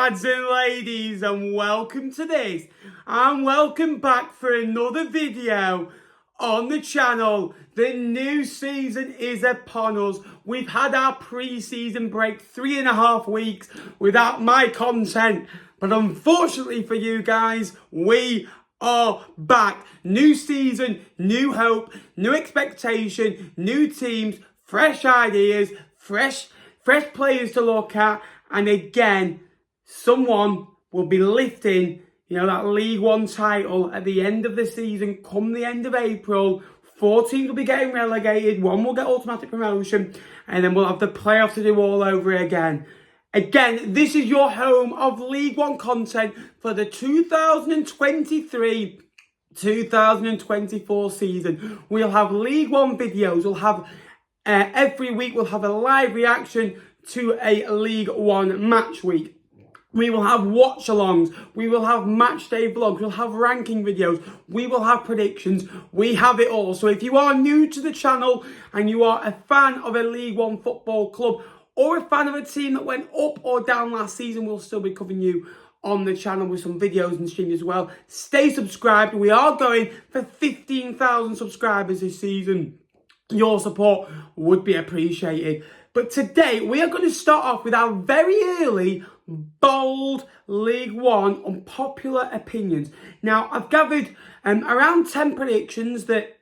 lads and ladies, and welcome to this, and welcome back for another video on the channel. The new season is upon us. We've had our pre-season break, 3.5 weeks without my content, but unfortunately for you guys, we are back. New season, new hope, new expectation, new teams, fresh ideas, fresh players to look at, and again, someone will be lifting, that League One title at the end of the season, come the end of April. 4 teams will be getting relegated, 1 will get automatic promotion, and then we'll have the playoffs to do all over again. Again, this is your home of League One content for the 2023-2024 season. We'll have League One videos, we'll have every week we'll have a live reaction to a League One match week. We will have watch-alongs, we will have match day vlogs, we'll have ranking videos, we will have predictions, we have it all. So if you are new to the channel and you are a fan of a League One football club or a fan of a team that went up or down last season, we'll still be covering you on the channel with some videos and streams as well. Stay subscribed. We are going for 15,000 subscribers this season. Your support would be appreciated. But today, we are going to start off with our very early, bold League One unpopular opinions. Now, I've gathered around 10 predictions that,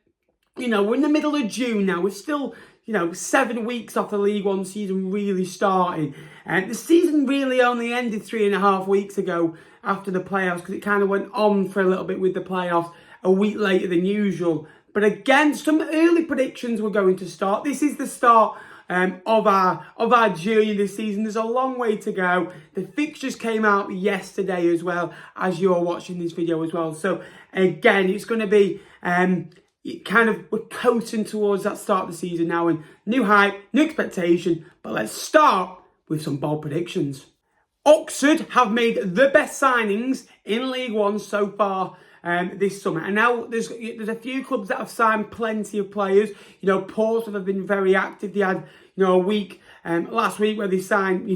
we're in the middle of June now. We're still, 7 weeks off the League One season really starting. The season really only ended 3.5 weeks ago after the playoffs, because it kind of went on for a little bit with the playoffs a week later than usual. But again, some early predictions we're going to start. This is the start of our journey this season. There's a long way to go. The fixtures came out yesterday as well, as you're watching this video as well. So again, it's going to be we're coasting towards that start of the season now, and new hype, new expectation. But let's start with some bold predictions. Oxford have made the best signings in League One so far this summer, and now there's a few clubs that have signed plenty of players. Portsmouth have been very active. They had a week last week where they signed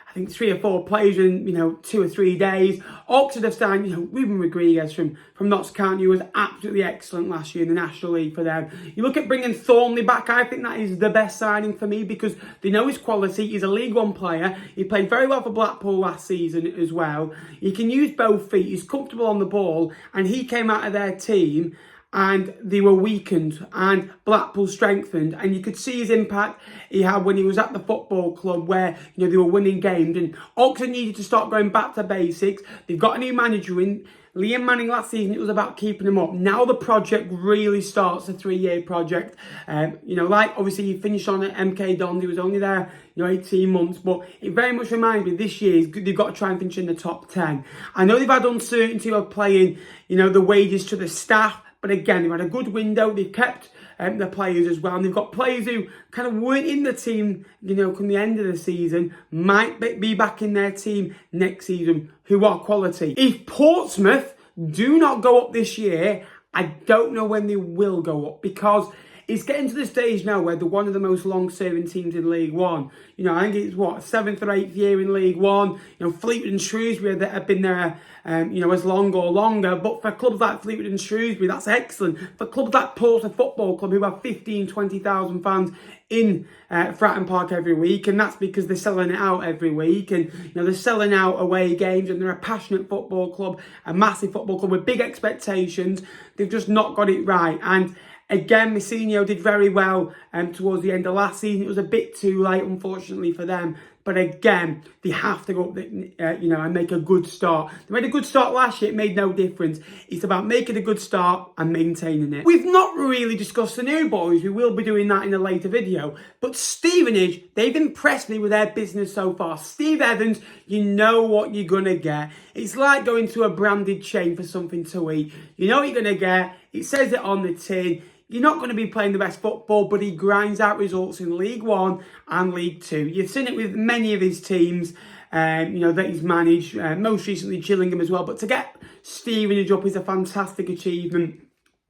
I think 3 or 4 players in 2 or 3 days. Oxford have signed Ruben Rodriguez from Notts County, who was absolutely excellent last year in the National League for them. You look at bringing Thornley back, I think that is the best signing for me, because they know his quality. He's a League One player. He played very well for Blackpool last season as well. He can use both feet. He's comfortable on the ball, and he came out of their team and they were weakened and Blackpool strengthened, and you could see his impact he had when he was at the football club where they were winning games. And Oxford needed to start going back to basics. They've got a new manager in. Liam Manning last season, it was about keeping him up. Now the project really starts, a 3-year project. Obviously he finished on at MK Dons. He was only there 18 months, but it very much reminds me this year they've got to try and finish in the top 10. I know they've had uncertainty of playing the wages to the staff, but again, they've had a good window. They've kept the players as well. And they've got players who kind of weren't in the team, come the end of the season, might be back in their team next season, who are quality. If Portsmouth do not go up this year, I don't know when they will go up, because it's getting to the stage now where they're one of the most long-serving teams in League One. I think it's 7th or 8th year in League One. Fleetwood and Shrewsbury that have been there, as long or longer. But for clubs like Fleetwood and Shrewsbury, that's excellent. For clubs like Portsmouth Football Club, who have 20,000 fans in Fratton Park every week, and that's because they're selling it out every week, and they're selling out away games, and they're a passionate football club, a massive football club with big expectations. They've just not got it right. And again, Messinho did very well towards the end of last season. It was a bit too late, unfortunately, for them. But again, they have to go up, and make a good start. They made a good start last year. It made no difference. It's about making a good start and maintaining it. We've not really discussed the new boys. We will be doing that in a later video. But Stevenage, they've impressed me with their business so far. Steve Evans, you know what you're going to get. It's like going to a branded chain for something to eat. You know what you're going to get. It says it on the tin. You're not going to be playing the best football, but he grinds out results in League One and League Two. You've seen it with many of his teams, that he's managed, most recently Gillingham as well. But to get Stevenage up is a fantastic achievement.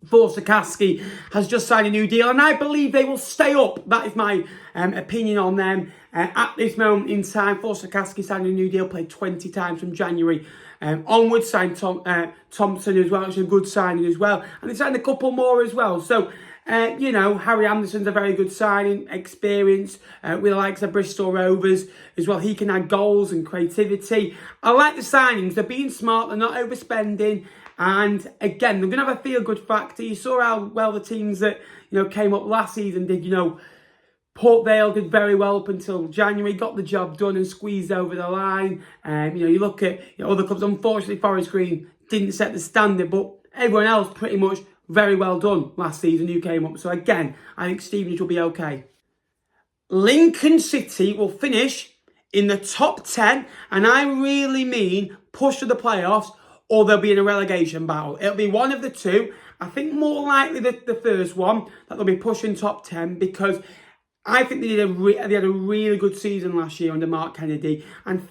Forsakaski has just signed a new deal, and I believe they will stay up. That is my opinion on them. At this moment in time, Forsakaski signed a new deal, played 20 times from January onwards, signed Thompson as well, which is a good signing as well. And they signed a couple more as well. So, Harry Anderson's a very good signing, experience with the likes of Bristol Rovers as well. He can add goals and creativity. I like the signings. They're being smart. They're not overspending. And again, they're going to have a feel-good factor. You saw how well the teams that, came up last season did, Port Vale did very well up until January, got the job done and squeezed over the line. You look at other clubs. Unfortunately, Forest Green didn't set the standard, but everyone else pretty much very well done last season who came up. So again, I think Stevenage will be okay. Lincoln City will finish in the top 10, and I really mean push to the playoffs, or they'll be in a relegation battle. It'll be one of the two. I think more likely the first one, that they'll be pushing top 10, because I think they had a really good season last year under Mark Kennedy, and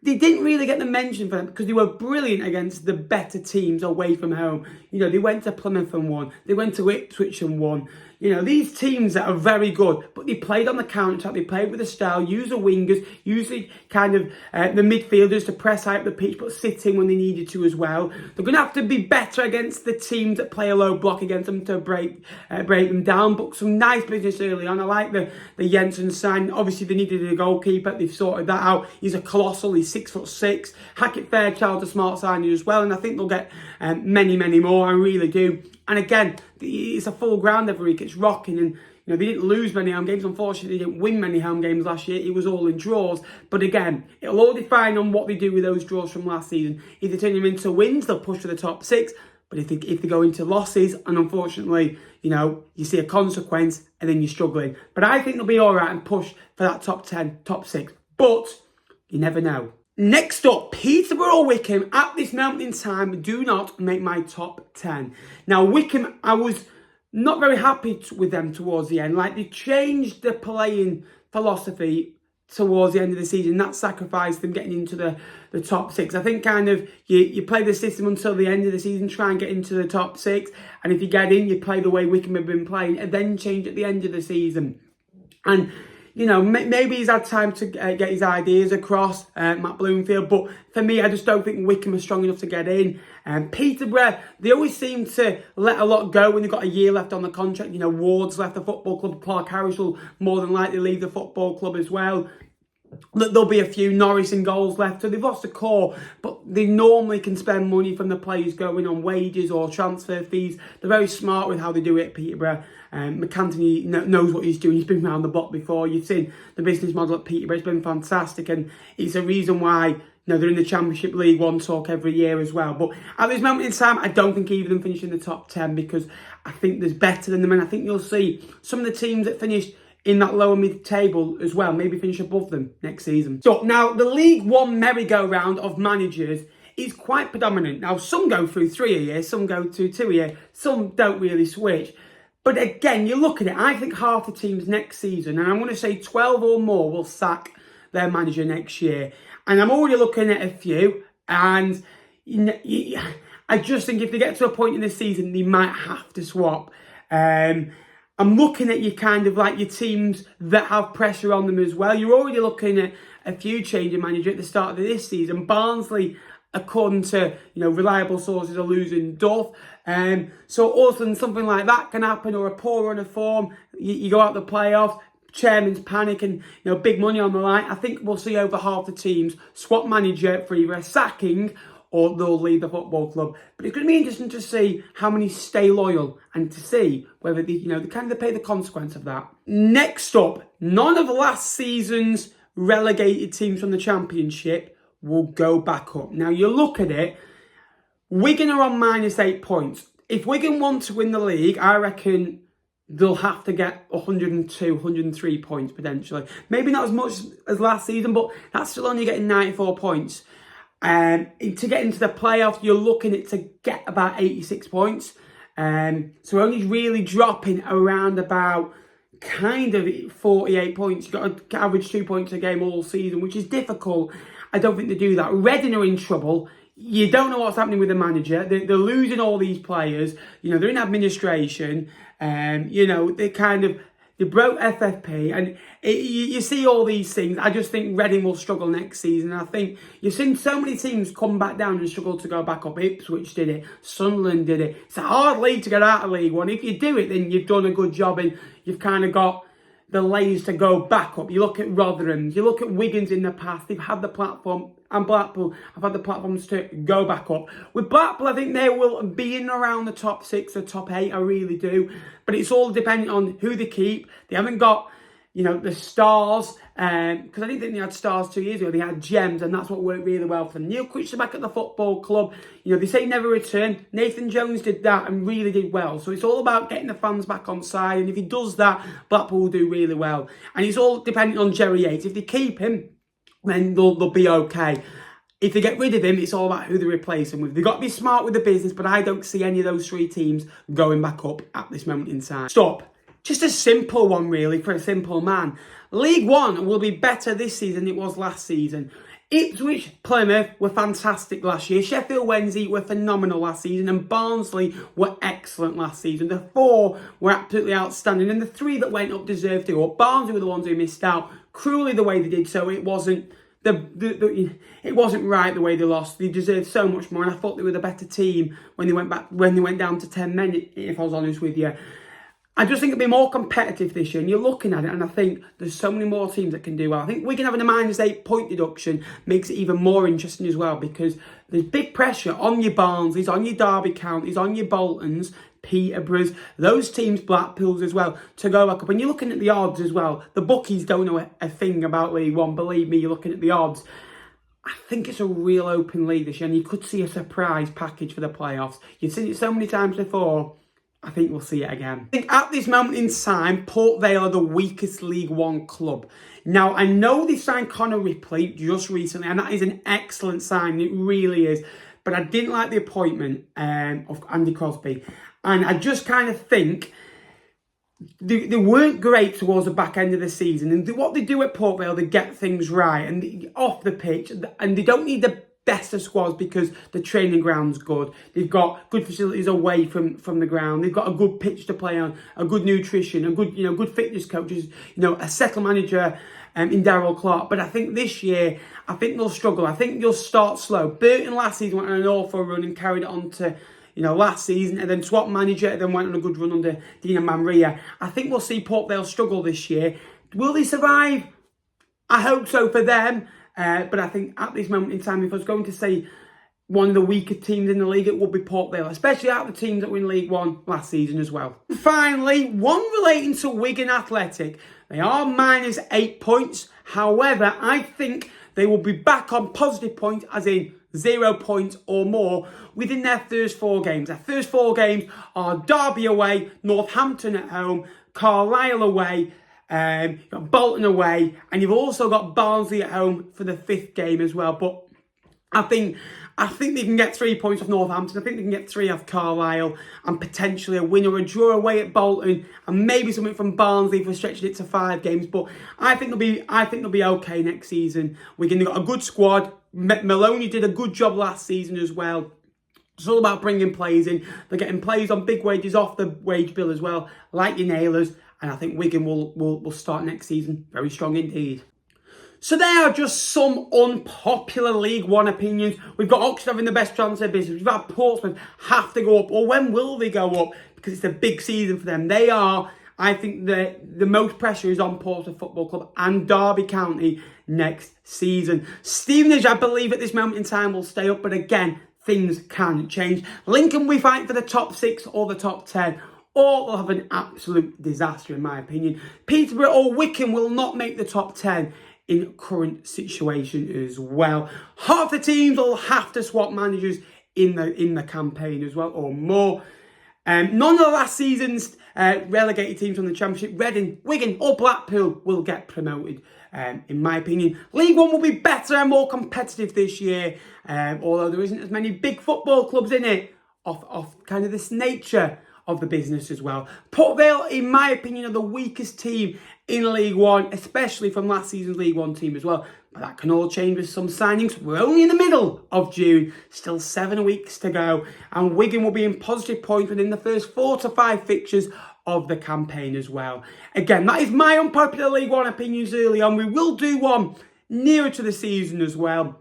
they didn't really get the mention for them because they were brilliant against the better teams away from home. They went to Plymouth and won. They went to Ipswich and won. These teams that are very good, but they played on the counter-attack. They played with a style, use the wingers, use the kind of the midfielders to press out the pitch, but sit in when they needed to as well. They're going to have to be better against the teams that play a low block against them to break them down. But some nice business early on. I like the Jensen sign. Obviously, they needed a goalkeeper. They've sorted that out. He's a colossal. He's 6'6". Hackett Fairchild's a smart signing as well, and I think they'll get many, many more. I really do. And again, it's a full ground every week. It's rocking, and they didn't lose many home games. Unfortunately, they didn't win many home games last year. It was all in draws. But again, it'll all depend on what they do with those draws from last season. If they turn them into wins, they'll push for the top 6. But if they go into losses, and unfortunately, you see a consequence, and then you're struggling. But I think they'll be all right and push for that top 10, top 6. But you never know. Next up, Peterborough or Wickham, at this moment in time, do not make my top 10. Now, Wickham, I was not very happy with them towards the end. They changed the playing philosophy towards the end of the season. That sacrificed them getting into the top 6. I think you play the system until the end of the season, try and get into the top 6. And if you get in, you play the way Wickham have been playing, and then change at the end of the season. And maybe he's had time to get his ideas across, Matt Bloomfield. But for me, I just don't think Wickham are strong enough to get in. Peterborough, they always seem to let a lot go when they've got a year left on the contract. Ward's left the football club. Clark Harris will more than likely leave the football club as well. There'll be a few Norris and goals left, so they've lost the core, but they normally can spend money from the players going on wages or transfer fees. They're very smart with how they do it at Peterborough. McAntony knows what he's doing. He's been around the block before. You've seen the business model at Peterborough. It's been fantastic, and it's a reason why they're in the Championship League One talk every year as well. But at this moment in time, I don't think either of them finish in the top 10, because I think there's better than them, and I think you'll see some of the teams that finished in that lower mid-table as well, maybe finish above them next season. So now the League One merry-go-round of managers is quite predominant. Now some go through 3 a year, some go to 2 a year, some don't really switch. But again, you look at it, I think half the teams next season, and I'm going to say 12 or more, will sack their manager next year. And I'm already looking at a few, and I just think if they get to a point in the season, they might have to swap. I'm looking at your teams that have pressure on them as well. You're already looking at a few change of manager at the start of this season. Barnsley, according to reliable sources, are losing Duff. So all of a sudden something like that can happen, or a poor run of form. You go out the playoffs, chairman's panic, and big money on the line. I think we'll see over half the teams swap manager for either a sacking or they'll leave the football club. But it's going to be interesting to see how many stay loyal, and to see whether they pay the consequence of that. Next up, none of last season's relegated teams from the Championship will go back up. Now you look at it, Wigan are on -8 points. If Wigan want to win the league, I reckon they'll have to get 102, 103 points potentially. Maybe not as much as last season, but that's still only getting 94 points. To get into the playoffs, you're looking at to get about 86 points. So only really dropping around about 48 points. You've got to average 2 points a game all season, which is difficult. I don't think they do that. Reading are in trouble. you don't know what's happening with the manager. They're losing all these players. They're in administration. They broke FFP, and you see all these things. I just think Reading will struggle next season. I think you've seen so many teams come back down and struggle to go back up. Ipswich did it. Sunderland did it. It's a hard league to get out of League One. If you do it, then you've done a good job, and you've kind of got the layers to go back up. You look at Rotherham's, you look at Wigan's in the past. They've had the platform, and Blackpool have had the platforms to go back up. With Blackpool, I think they will be in around the top 6 or top 8. I really do. But it's all dependent on who they keep. They haven't got, the stars. Because I didn't think they had stars 2 years ago. They had gems, and that's what worked really well for them. Neil Critch's back at the football club. They say never return. Nathan Jones did that and really did well. So it's all about getting the fans back on side. And if he does that, Blackpool will do really well. And it's all dependent on Jerry Yates. If they keep him, then they'll be okay. If they get rid of him, it's all about who they replace him with. They've got to be smart with the business, but I don't see any of those 3 teams going back up at this moment in time. Stop. Just a simple one, really, for a simple man. League One will be better this season than it was last season. Ipswich, Plymouth were fantastic last year. Sheffield Wednesday were phenomenal last season, and Barnsley were excellent last season. The 4 were absolutely outstanding, and the 3 that went up deserved to go up. Barnsley were the ones who missed out cruelly the way they did, so it wasn't it wasn't right the way they lost. They deserved so much more, and I thought they were the better team when they went down to 10 men, if I was honest with you. I just think it'll be more competitive this year, and you're looking at it, and I think there's so many more teams that can do well. I think Wigan having a -8 point deduction makes it even more interesting as well, because there's big pressure on your Barnsleys, on your Derby Counties, on your Boltons, Peterboroughs, those teams, Blackpools as well, to go back up. And you're looking at the odds as well. The bookies don't know a thing about League One. Believe me, you're looking at the odds. I think it's a real open league this year, and you could see a surprise package for the playoffs. You've seen it so many times before. I think we'll see it again. I think at this moment in time, Port Vale are the weakest League One club. Now, I know they signed Connor Ripley just recently, and that is an excellent sign. It really is. But I didn't like the appointment of Andy Crosby. And I just kind of think they weren't great towards the back end of the season. And what they do at Port Vale, they get things right. And off the pitch, and they don't need the best of squads because the training ground's good. They've got good facilities away from the ground. They've got a good pitch to play on, a good nutrition, a good fitness coaches, a settled manager in Darryl Clark. But I think this year, I think they'll struggle. I think they'll start slow. Burton last season went on an awful run and carried it on to last season, and then swapped manager, and then went on a good run under Dina Manria. I think we'll see Port Vale struggle this year. Will they survive? I hope so for them. But I think at this moment in time, if I was going to say one of the weaker teams in the league, it would be Port Vale, especially out of the teams that were in League One last season as well. Finally, one relating to Wigan Athletic. They are -8 points. However, I think they will be back on positive points, as in 0 points or more, within their first 4 games. Their first 4 games are Derby away, Northampton at home, Carlisle away, you've got Bolton away, and you've also got Barnsley at home for the 5th game as well. But I think they can get 3 points off Northampton. I think they can get 3 off Carlisle, and potentially a win or a draw away at Bolton, and maybe something from Barnsley if we're stretching it to 5 games. But I think they'll be okay next season. They've got a good squad. Maloney did a good job last season as well. It's all about bringing players in. They're getting players on big wages off the wage bill as well, like your Nailers. And I think Wigan will start next season very strong indeed. So there are just some unpopular League One opinions. We've got Oxford having the best transfer business. We've had Portsmouth have to go up. Or when will they go up? Because it's a big season for them. I think the most pressure is on Portsmouth Football Club and Derby County next season. Stevenage, I believe at this moment in time, will stay up. But again, things can change. Lincoln, we fight for the top 6 or the top 10. Or they'll have an absolute disaster, in my opinion. Peterborough or Wickham will not make the top 10 in current situation as well. Half the teams will have to swap managers in the campaign as well, or more. None of the last season's relegated teams from the Championship, Reading, Wigan or Blackpool, will get promoted, in my opinion. League One will be better and more competitive this year, although there isn't as many big football clubs in it, off kind of this nature of the business as well. Port Vale, in my opinion, are the weakest team in League One, especially from last season's League One team as well. But that can all change with some signings. We're only in the middle of June, still 7 weeks to go. And Wigan will be in positive points within the first 4 to 5 fixtures of the campaign as well. Again, that is my unpopular League One opinions early on. We will do one nearer to the season as well.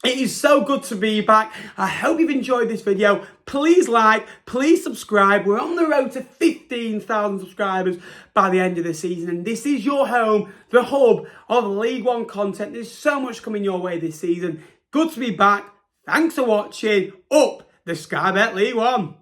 It is so good to be back. I hope you've enjoyed this video. Please like, please subscribe. We're on the road to 15,000 subscribers by the end of the season. And this is your home, the hub of League One content. There's so much coming your way this season. Good to be back. Thanks for watching. Up the Sky Bet League One.